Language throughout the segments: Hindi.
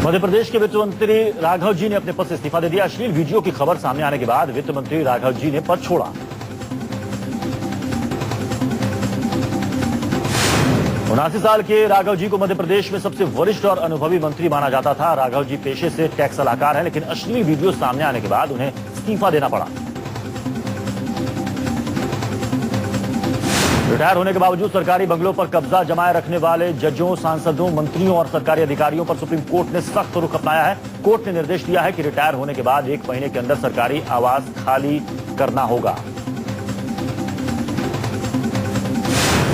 मध्य प्रदेश के वित्त मंत्री राघव जी ने अपने पद से इस्तीफा दे दिया। अश्लील वीडियो की खबर सामने आने के बाद वित्त मंत्री राघव जी ने पद छोड़ा। उनासी साल के राघव जी को मध्य प्रदेश में सबसे वरिष्ठ और अनुभवी मंत्री माना जाता था। राघव जी पेशे से टैक्स सलाहकार हैं, लेकिन अश्लील वीडियो सामने आने के बाद उन्हें इस्तीफा देना पड़ा। रिटायर होने के बावजूद सरकारी बंगलों पर कब्जा जमाए रखने वाले जजों, सांसदों, मंत्रियों और सरकारी अधिकारियों पर सुप्रीम कोर्ट ने सख्त रुख अपनाया है। कोर्ट ने निर्देश दिया है कि रिटायर होने के बाद 1 महीने के अंदर सरकारी आवास खाली करना होगा।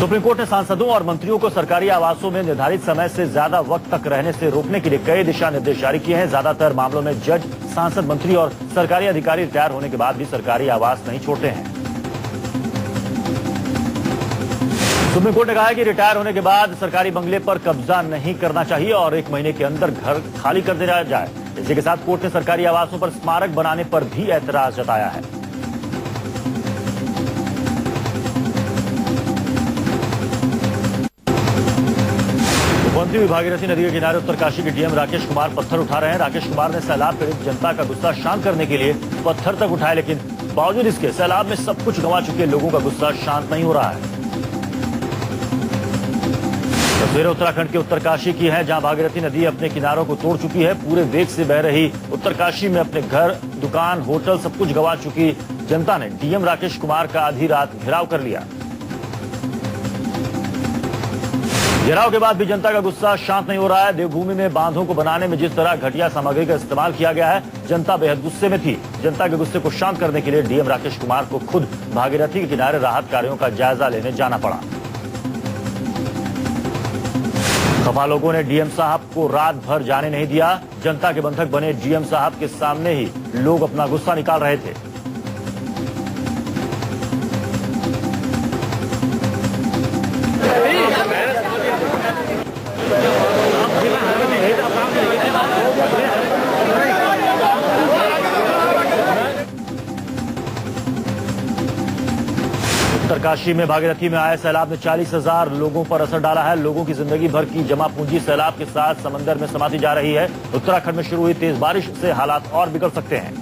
सुप्रीम कोर्ट ने सांसदों और मंत्रियों को सरकारी आवासों में निर्धारित समय से ज्यादा वक्त तक रहने से रोकने के लिए कई दिशा निर्देश जारी किए हैं। ज्यादातर मामलों में जज, सांसद, मंत्री और सरकारी अधिकारी रिटायर होने के बाद भी सरकारी आवास नहीं छोड़ते हैं। सुप्रीम कोर्ट ने कहा है कि रिटायर होने के बाद सरकारी बंगले पर कब्जा नहीं करना चाहिए और 1 महीने के अंदर घर खाली कर दिया जाए। इसी के साथ कोर्ट ने सरकारी आवासों पर स्मारक बनाने पर भी ऐतराज जताया है। मुख्यमंत्री भागीरथी नदी के किनारे उत्तरकाशी के डीएम राकेश कुमार पत्थर उठा रहे हैं। राकेश कुमार ने सैलाब पीड़ित जनता का गुस्सा शांत करने के लिए पत्थर तक उठाए, लेकिन बावजूद इसके सैलाब में सब कुछ गंवा चुके लोगों का गुस्सा शांत नहीं हो रहा है। तस्वीरें उत्तराखंड के उत्तरकाशी की हैं, जहां भागीरथी नदी अपने किनारों को तोड़ चुकी है। पूरे वेग से बह रही उत्तरकाशी में अपने घर, दुकान, होटल सब कुछ गंवा चुकी जनता ने डीएम राकेश कुमार का आधी रात घेराव कर लिया। घेराव के बाद भी जनता का गुस्सा शांत नहीं हो रहा है। देवभूमि में बांधों को बनाने में जिस तरह घटिया सामग्री का इस्तेमाल किया गया है, जनता बेहद गुस्से में थी। जनता के गुस्से को शांत करने के लिए डीएम राकेश कुमार को खुद भागीरथी के किनारे राहत कार्यों का जायजा लेने जाना पड़ा। खफा लोगों ने डीएम साहब को रात भर जाने नहीं दिया। जनता के बंधक बने डीएम साहब के सामने ही लोग अपना गुस्सा निकाल रहे थे। उत्तरकाशी में भागीरथी में आए सैलाब ने 40,000 लोगों पर असर डाला है। लोगों की जिंदगी भर की जमा पूंजी सैलाब के साथ समंदर में समाती जा रही है। उत्तराखंड में शुरू हुई तेज बारिश से हालात और बिगड़ सकते हैं।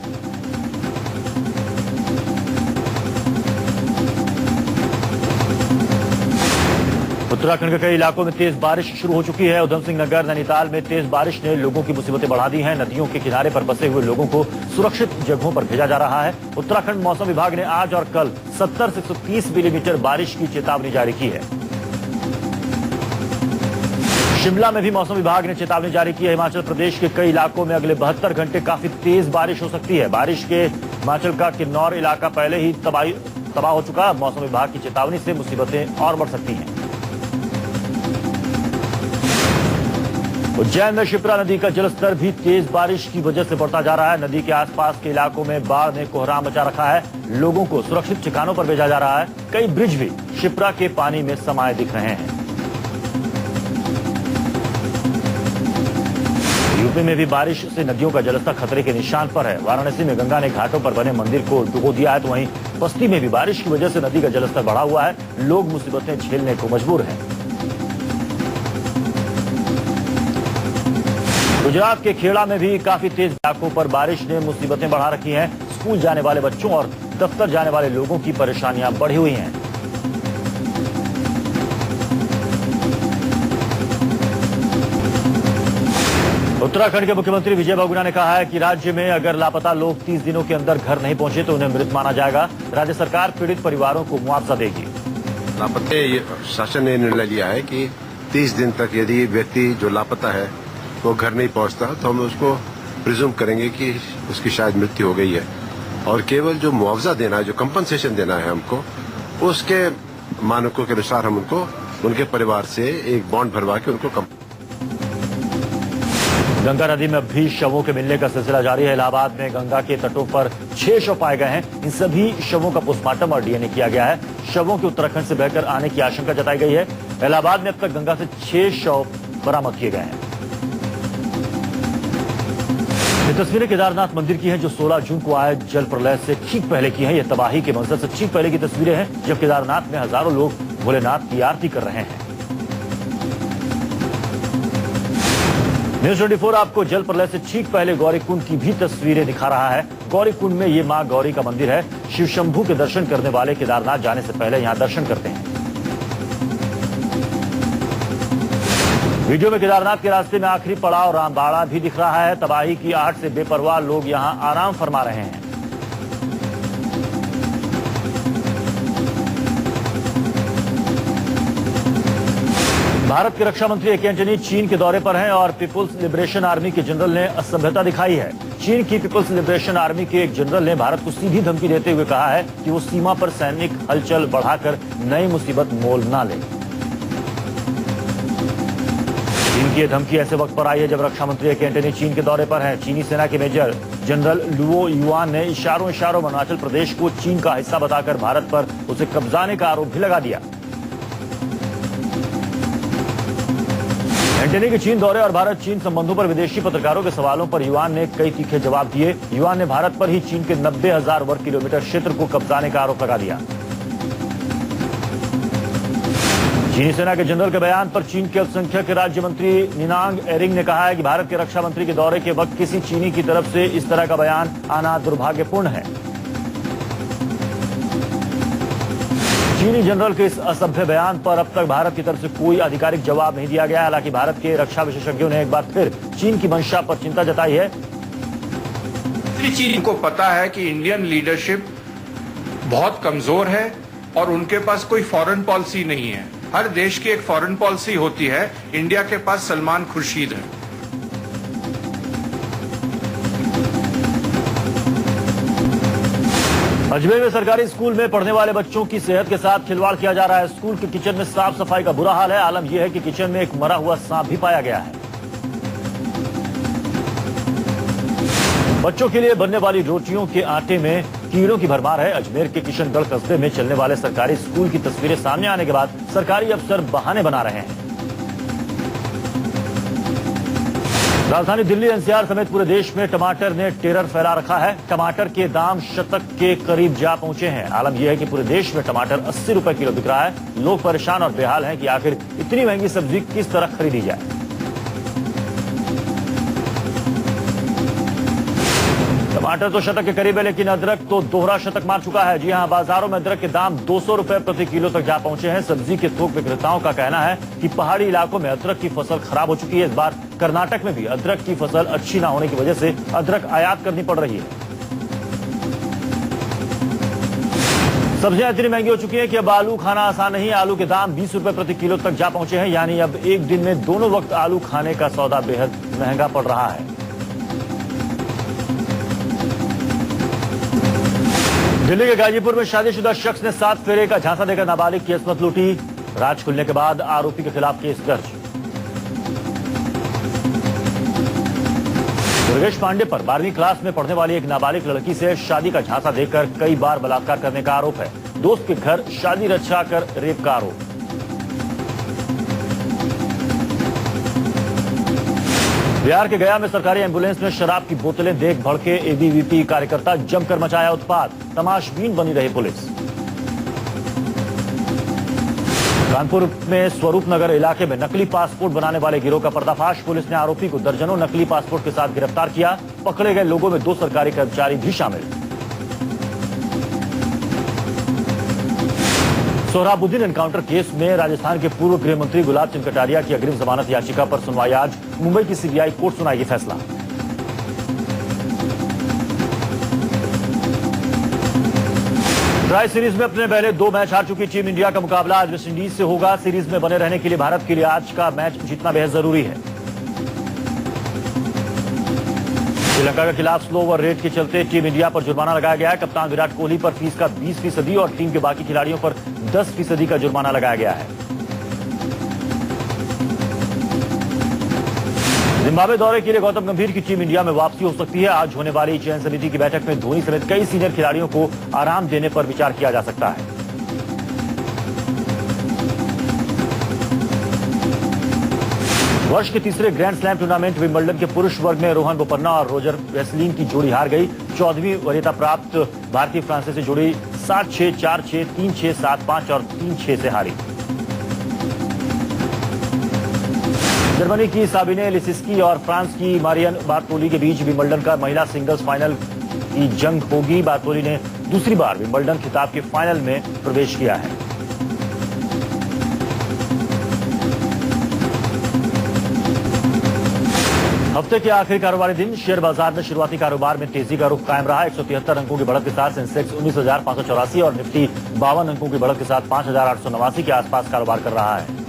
उत्तराखंड के कई इलाकों में तेज बारिश शुरू हो चुकी है। उधम सिंह नगर, नैनीताल में तेज बारिश ने लोगों की मुसीबतें बढ़ा दी हैं। नदियों के किनारे पर बसे हुए लोगों को सुरक्षित जगहों पर भेजा जा रहा है। उत्तराखंड मौसम विभाग ने आज और कल 70 से 130 मिलीमीटर बारिश की चेतावनी जारी की है। शिमला में भी मौसम विभाग ने चेतावनी जारी की है। हिमाचल प्रदेश के कई इलाकों में अगले 72 घंटे काफी तेज बारिश हो सकती है। बारिश के हिमाचल का किन्नौर इलाका पहले ही तबाह हो चुका। मौसम विभाग की चेतावनी से मुसीबतें और बढ़ सकती हैं। उज्जैन में शिप्रा नदी का जलस्तर भी तेज बारिश की वजह से बढ़ता जा रहा है। नदी के आसपास के इलाकों में बाढ़ ने कोहराम मचा रखा है। लोगों को सुरक्षित ठिकानों पर भेजा जा रहा है। कई ब्रिज भी शिप्रा के पानी में समाये दिख रहे हैं। यूपी में भी बारिश से नदियों का जलस्तर खतरे के निशान पर है। वाराणसी में गंगा ने घाटों पर बने मंदिर को डुबो दिया है, तो वहीं बस्ती में भी बारिश की वजह से नदी का जलस्तर बढ़ा हुआ है। लोग मुसीबतें झेलने को मजबूर हैं। गुजरात के खेड़ा में भी काफी तेज इलाकों पर बारिश ने मुसीबतें बढ़ा रखी हैं। स्कूल जाने वाले बच्चों और दफ्तर जाने वाले लोगों की परेशानियां बढ़ी हुई हैं। उत्तराखंड के मुख्यमंत्री विजय बहुगुणा ने कहा है कि राज्य में अगर लापता लोग 30 दिनों के अंदर घर नहीं पहुंचे तो उन्हें मृत माना जाएगा। राज्य सरकार पीड़ित परिवारों को मुआवजा देगी। लापता शासन ने निर्णय लिया है कि 30 दिन तक यदि व्यक्ति जो लापता है वो घर नहीं पहुंचता तो हम उसको प्रिज्यूम करेंगे कि उसकी शायद मृत्यु हो गई है, और केवल जो मुआवजा देना है, जो कंपनसेशन देना है हमको, उसके मानकों के अनुसार हम उनको उनके परिवार से एक बॉन्ड भरवा के उनको गंगा नदी में अब भी शवों के मिलने का सिलसिला जारी है। इलाहाबाद में गंगा के तटों पर 6 शव पाए गए हैं। इन सभी शवों का पोस्टमार्टम और डीएनए किया गया है। शवों के उत्तराखंड से बहकर आने की आशंका जताई गई है। इलाहाबाद में अब तक गंगा से 6 शव बरामद किए गए हैं। ये तस्वीरें केदारनाथ मंदिर की हैं, जो 16 जून को आए जल प्रलय से ठीक पहले की हैं। ये तबाही के मंजर से ठीक पहले की तस्वीरें हैं, जब केदारनाथ में हजारों लोग भोलेनाथ की आरती कर रहे हैं। न्यूज 24 आपको जल प्रलय से ठीक पहले गौरीकुंड की भी तस्वीरें दिखा रहा है। गौरीकुंड में ये मां गौरी का मंदिर है। शिव शंभू के दर्शन करने वाले केदारनाथ जाने से पहले यहां दर्शन करते हैं। वीडियो में केदारनाथ के रास्ते में आखिरी पड़ाव रामबाड़ा भी दिख रहा है। तबाही की आहट से बेपरवाह लोग यहां आराम फरमा रहे हैं। भारत के रक्षा मंत्री ए के एंटनी चीन के दौरे पर हैं और पीपुल्स लिबरेशन आर्मी के जनरल ने असभ्यता दिखाई है। चीन की पीपुल्स लिबरेशन आर्मी के एक जनरल ने भारत को सीधी धमकी देते हुए कहा है कि वो सीमा पर सैनिक हलचल बढ़ाकर नई मुसीबत मोल ना ले। चीन की यह धमकी ऐसे वक्त पर आई है जब रक्षा मंत्री ए के एंटनी चीन के दौरे पर हैं। चीनी सेना के मेजर जनरल लुओ युआन ने इशारों में अरुणाचल प्रदेश को चीन का हिस्सा बताकर भारत पर उसे कब्जाने का आरोप भी लगा दिया। एंटनी के चीन दौरे और भारत चीन संबंधों पर विदेशी पत्रकारों के सवालों पर युआन ने कई तीखे जवाब दिए। युआन ने भारत पर ही चीन के 90,000 वर्ग किलोमीटर क्षेत्र को कब्जाने का आरोप लगा दिया। चीनी सेना के जनरल के बयान पर चीन के अल्पसंख्यक राज्य मंत्री निनांग एरिंग ने कहा है कि भारत के रक्षा मंत्री के दौरे के वक्त किसी चीनी की तरफ से इस तरह का बयान आना दुर्भाग्यपूर्ण है। चीनी जनरल के इस असभ्य बयान पर अब तक भारत की तरफ से कोई आधिकारिक जवाब नहीं दिया गया। हालांकि भारत के रक्षा विशेषज्ञों ने एक बार फिर चीन की मंशा पर चिंता जताई है। चीन को पता है कि इंडियन लीडरशिप बहुत कमजोर है और उनके पास कोई फॉरेन पॉलिसी नहीं है। हर देश की एक फॉरेन पॉलिसी होती है। इंडिया के पास सलमान खुर्शीद है। अजमेर में सरकारी स्कूल में पढ़ने वाले बच्चों की सेहत के साथ खिलवाड़ किया जा रहा है। स्कूल के किचन में साफ सफाई का बुरा हाल है। आलम यह है कि किचन में एक मरा हुआ सांप भी पाया गया है। बच्चों के लिए बनने वाली रोटियों के आटे में कीड़ों की भरमार है। अजमेर के किशनगढ़ कस्बे में चलने वाले सरकारी स्कूल की तस्वीरें सामने आने के बाद सरकारी अफसर बहाने बना रहे हैं। राजधानी दिल्ली एनसीआर समेत पूरे देश में टमाटर ने टेरर फैला रखा है। टमाटर के दाम शतक के करीब जा पहुंचे हैं। आलम यह है कि पूरे देश में टमाटर 80 रुपए किलो बिक रहा है। लोग परेशान और बेहाल हैं कि आखिर इतनी महंगी सब्जी किस तरह खरीदी जाए। टमाटर तो शतक के करीब है, लेकिन अदरक तो दोहरा शतक मार चुका है। जी हां, बाजारों में अदरक के दाम 200 रुपए प्रति किलो तक जा पहुंचे हैं। सब्जी के थोक विक्रेताओं का कहना है कि पहाड़ी इलाकों में अदरक की फसल खराब हो चुकी है। इस बार कर्नाटक में भी अदरक की फसल अच्छी न होने की वजह से अदरक आयात करनी पड़ रही है। सब्जियां इतनी महंगी हो चुकी है कि अब आलू खाना आसान नहीं है। आलू के दाम 20 रुपए प्रति किलो तक जा पहुंचे हैं। यानी अब एक दिन में दोनों वक्त आलू खाने का सौदा बेहद महंगा पड़ रहा है। दिल्ली के गाजीपुर में शादीशुदा शख्स ने 7 फेरे का झांसा देकर नाबालिग की इस्मत लूटी। राज खुलने के बाद आरोपी के खिलाफ केस दर्ज। दुर्गेश पांडे पर 12वीं क्लास में पढ़ने वाली एक नाबालिग लड़की से शादी का झांसा देकर कई बार बलात्कार करने का आरोप है। दोस्त के घर शादी रचाकर रेप का आरोप। बिहार के गया में सरकारी एम्बुलेंस में शराब की बोतलें देख भड़के एबीवीपी कार्यकर्ता जमकर मचाया उत्पात। तमाशबीन बनी रही पुलिस। कानपुर में स्वरूप नगर इलाके में नकली पासपोर्ट बनाने वाले गिरोह का पर्दाफाश। पुलिस ने आरोपी को दर्जनों नकली पासपोर्ट के साथ गिरफ्तार किया। पकड़े गए लोगों में 2 सरकारी कर्मचारी भी शामिल। सोहराबुद्दीन एनकाउंटर केस में राजस्थान के पूर्व गृह मंत्री गुलाब चंद कटारिया की अग्रिम जमानत याचिका पर सुनवाई आज। मुंबई की सीबीआई कोर्ट सुनाएगी फैसला। ट्राई सीरीज में अपने पहले 2 मैच हार चुकी टीम इंडिया का मुकाबला आज वेस्टइंडीज से होगा। सीरीज में बने रहने के लिए भारत के लिए आज का मैच जीतना बेहद जरूरी है। श्रीलंका के खिलाफ स्लो ओवर रेट के चलते टीम इंडिया पर जुर्माना लगाया गया है। कप्तान विराट कोहली पर फीस का 20% और टीम के बाकी खिलाड़ियों पर 10% का जुर्माना लगाया गया है। जिम्बाब्वे दौरे के लिए गौतम गंभीर की टीम इंडिया में वापसी हो सकती है। आज होने वाली चयन समिति की बैठक में धोनी समेत कई सीनियर खिलाड़ियों को आराम देने पर विचार किया जा सकता है। वर्ष के तीसरे ग्रैंड स्लैम टूर्नामेंट विंबलडन के पुरुष वर्ग में रोहन बोपन्ना और रोजर वेसलिन की जोड़ी हार गई। 14वीं वरीयता प्राप्त भारतीय फ्रांसीसी जोड़ी 7-6, 4-6, 3-6, 7-5 और 3-6 से हारी। जर्मनी की साबिने लिसिस्की और फ्रांस की मारियन बार्टोली के बीच विंबलडन का महिला सिंगल्स फाइनल की जंग होगी। बार्टोली ने दूसरी बार विंबलडन खिताब के फाइनल में प्रवेश किया है। हफ्ते के आखिरी कारोबारी दिन शेयर बाजार में शुरुआती कारोबार में तेजी का रुख कायम रहा। 173 अंकों की बढ़त के साथ सेंसेक्स 19,584 और निफ्टी 52 अंकों की बढ़त के साथ 5,889 के आसपास कारोबार कर रहा है।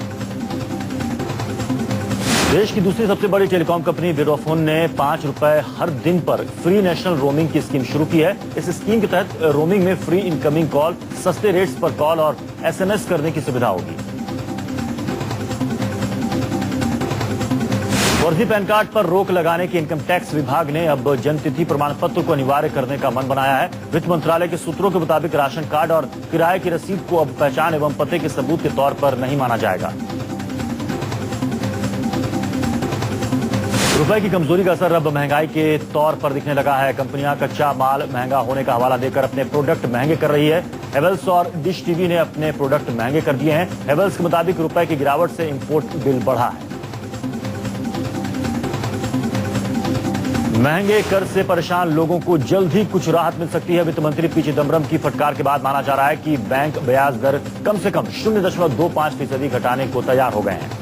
देश की दूसरी सबसे बड़ी टेलीकॉम कंपनी वोडाफोन ने ₹5 हर दिन पर फ्री नेशनल रोमिंग की स्कीम शुरू की है। इस स्कीम के तहत रोमिंग में फ्री इनकमिंग कॉल, सस्ते रेट्स पर कॉल और SMS करने की सुविधा होगी। फर्जी पैन कार्ड पर रोक लगाने के इनकम टैक्स विभाग ने अब जन्मतिथि प्रमाण पत्र को अनिवार्य करने का मन बनाया है। वित्त मंत्रालय के सूत्रों के मुताबिक राशन कार्ड और किराए की रसीद को अब पहचान एवं पते के सबूत के तौर पर नहीं माना जाएगा। रुपए की कमजोरी का असर अब महंगाई के तौर पर दिखने लगा है। कंपनियां कच्चा माल महंगा होने का हवाला देकर अपने प्रोडक्ट महंगे कर रही है। हेवेल्स और डिश टीवी ने अपने प्रोडक्ट महंगे कर दिए हैं। हेवेल्स के मुताबिक रुपए की गिरावट से इंपोर्ट बिल बढ़ा है। महंगे कर से परेशान लोगों को जल्द ही कुछ राहत मिल सकती है। वित्त मंत्री पी चिदम्बरम की फटकार के बाद माना जा रहा है कि बैंक ब्याज दर कम से कम 0.25% घटाने को तैयार हो गए हैं।